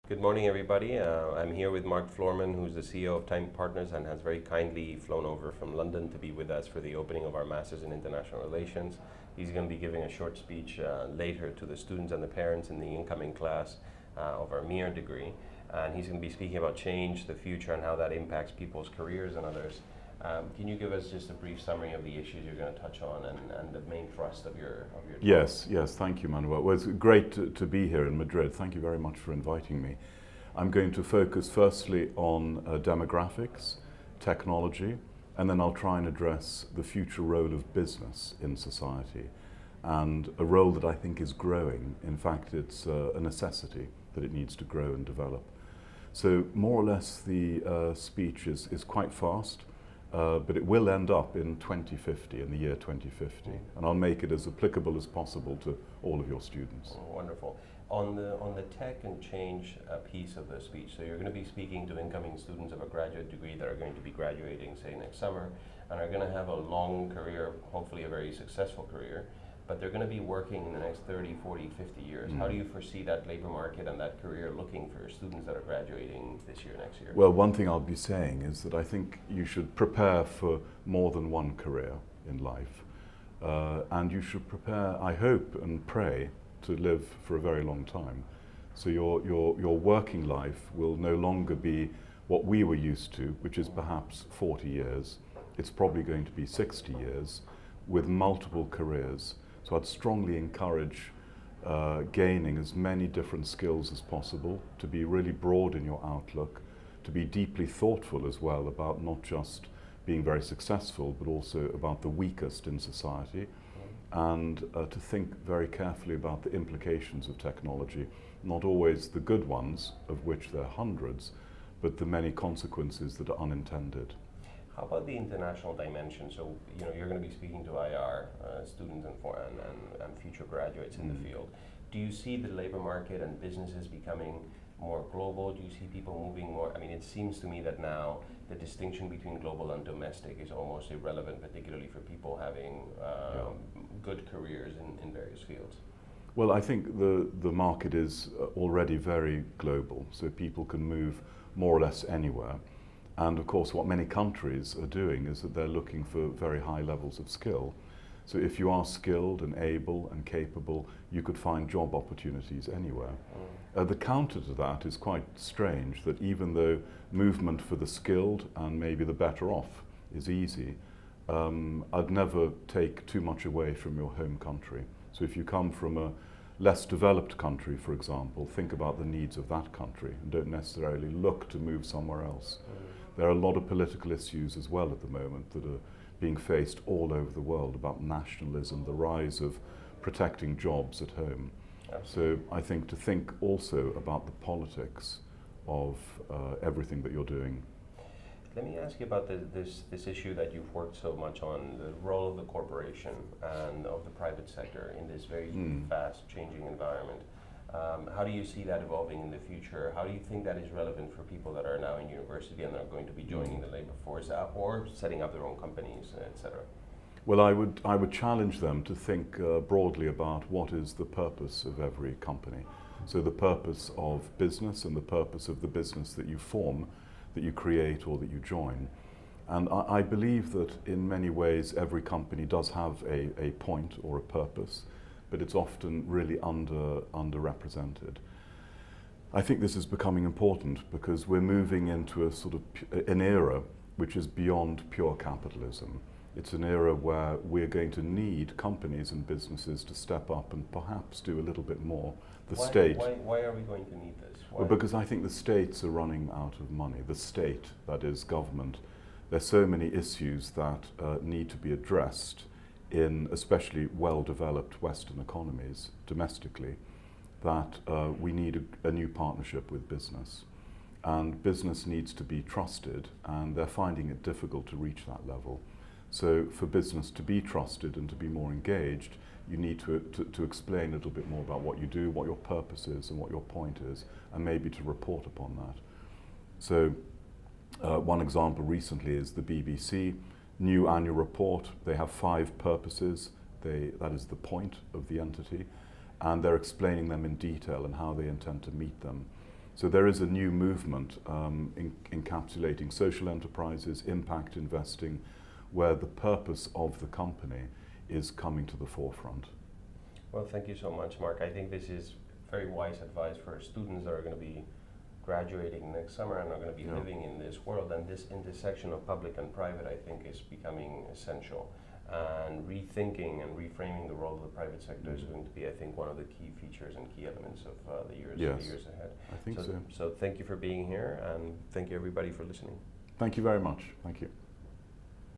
Good morning, everybody. I'm here with Mark Florman, who's the CEO of Time Partners and has very kindly flown over from London to be with us for the opening of our Masters in International Relations. He's going to be giving a short speech later to the students and the parents in the incoming class of our MIR degree. And he's going to be speaking about change, the future, and how that impacts people's careers and others. Can you give us just a brief summary of the issues you're going to touch on and the main thrust of your talk? Yes, thank you, Manuel. Well, it's great to be here in Madrid. Thank you very much for inviting me. I'm going to focus firstly on demographics, technology, and then I'll try and address the future role of business in society, and a role that I think is growing. In fact, it's a necessity that it needs to grow and develop. So more or less the speech is quite fast. But it will end up in 2050, in the year 2050, and I'll make it as applicable as possible to all of your students. Oh, wonderful. On the tech and change piece of the speech, so you're going to be speaking to incoming students of a graduate degree that are going to be graduating, say, next summer, and are going to have a long career, hopefully a very successful career, but they're going to be working in the next 30, 40, 50 years. How do you foresee that labor market and that career looking for students that are graduating this year, next year? Well, one thing I'll be saying is that I think you should prepare for more than one career in life. And you should prepare, I hope and pray, to live for a very long time. So your working life will no longer be what we were used to, which is perhaps 40 years. It's probably going to be 60 years with multiple careers. So I'd strongly encourage gaining as many different skills as possible, to be really broad in your outlook, to be deeply thoughtful as well about not just being very successful, but also about the weakest in society, and to think very carefully about the implications of technology, not always the good ones, of which there are hundreds, but the many consequences that are unintended. How about the international dimension? So, you're going to be speaking to IR students and future graduates in the field. Do you see the labor market and businesses becoming more global? Do you see people moving more? I mean, it seems to me that now the distinction between global and domestic is almost irrelevant, particularly for people having good careers in various fields. Well, I think the market is already very global, so people can move more or less anywhere. And of course, what many countries are doing is that they're looking for very high levels of skill. So if you are skilled and able and capable, you could find job opportunities anywhere. The counter to that is quite strange, that even though movement for the skilled and maybe the better off is easy, I'd never take too much away from your home country. So if you come from a less developed country, for example, think about the needs of that country and don't necessarily look to move somewhere else. There are a lot of political issues as well at the moment that are being faced all over the world about nationalism, the rise of protecting jobs at home. Absolutely. So I think to think also about the politics of everything that you're doing. Let me ask you about this issue that you've worked so much on, the role of the corporation and of the private sector in this very fast changing environment. How do you see that evolving in the future? How do you think that is relevant for people that are now in university and are going to be joining the labor force or setting up their own companies, etc.? Well, I would challenge them to think broadly about what is the purpose of every company. So the purpose of business and the purpose of the business that you form, that you create or that you join. And I believe that in many ways every company does have a point or a purpose, but it's often really underrepresented. I think this is becoming important because we're moving into a sort of an era which is beyond pure capitalism. It's an era where we're going to need companies and businesses to step up and perhaps do a little bit more. Why are we going to need this? Well, because I think the states are running out of money. The state, that is government. There's so many issues that need to be addressed in especially well-developed Western economies domestically, that we need a new partnership with business. And business needs to be trusted, and they're finding it difficult to reach that level. So for business to be trusted and to be more engaged, you need to explain a little bit more about what you do, what your purpose is and what your point is, and maybe to report upon that. So one example recently is the BBC new annual report. They have 5 purposes. That is the point of the entity, and they're explaining them in detail and how they intend to meet them. So there is a new movement encapsulating social enterprises, impact investing, where the purpose of the company is coming to the forefront. Well, thank you so much, Mark. I think this is very wise advice for students that are going to be graduating next summer and are going to be living in this world. And this intersection of public and private, I think, is becoming essential. And rethinking and reframing the role of the private sector is going to be, I think, one of the key features and key elements of the years ahead. I think so. So thank you for being here, and thank you everybody for listening. Thank you very much. Thank you.